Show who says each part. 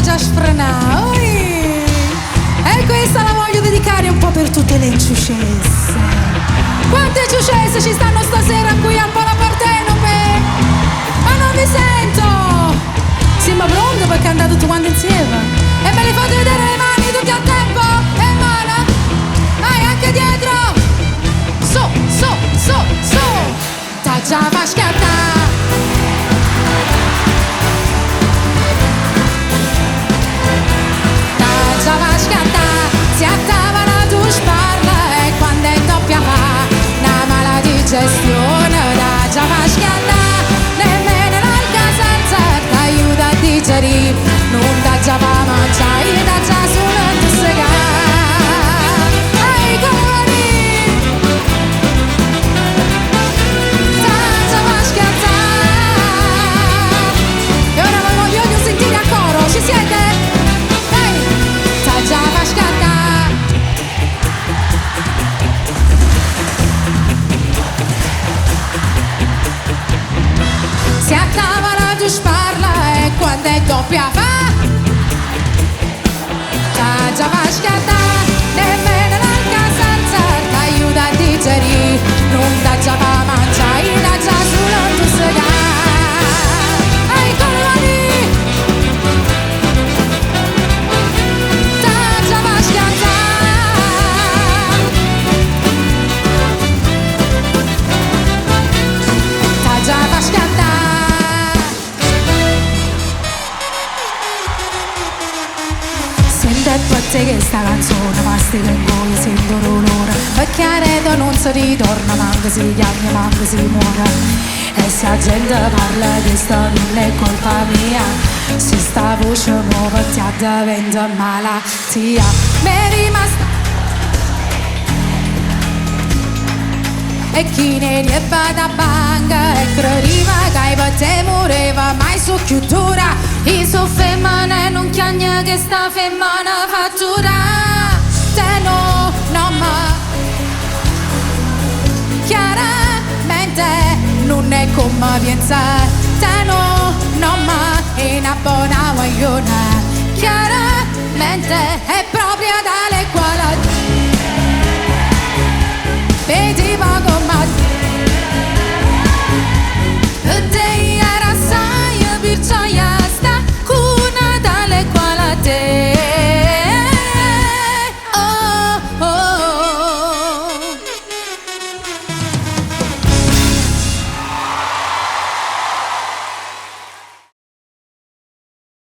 Speaker 1: già sfrenato. E questa la voglio dedicare un po' per tutte le ciucesse. Quante ciucesse ci stanno stasera qui al Palapartenope? Ma non vi sento! Siamo pronti perché andate tutti quanti insieme? E me li fate vedere le mani tutti al tempo? E mano? Vai anche dietro! Su, su, su, su! Ta già va schiattà! Ta va schiattà! Si attava tu sparla e quando è doppia fa una mala digestione da già va schiattà! Nemmeno l'alcasenza t'aiuta a digerire, non da già va mangiare, da già solo tu segare. Ai cori, da già va schiattà. E ora vi voglio sentire a coro, ci siete? Dai, da già va schiattà. Si attavola tu sparla e quando è doppia fa ta già va schiattà, nemmeno l'alcasenza t'aiuta a digerire, non da già va mangiare, da già solo tu segare. Ai colori, ta già va schiattà. Ta già va schiattà. Sento a te che sta canzone mastica in goia, sento l'olore perché a reto non si ritorna, manca si chiama, manca si muore. E se la gente parla di sta non è colpa mia, se sta voce muove ti diventa malattia. Mi è rimasta e chi ne va da banca e credeva che per te moriva mai su chiusura. I so femmine non chiagna che sta femmina fattura. Te no, no ma chiaramente non è come pensare. Te no, no ma è una buona guagliona. Chiaramente è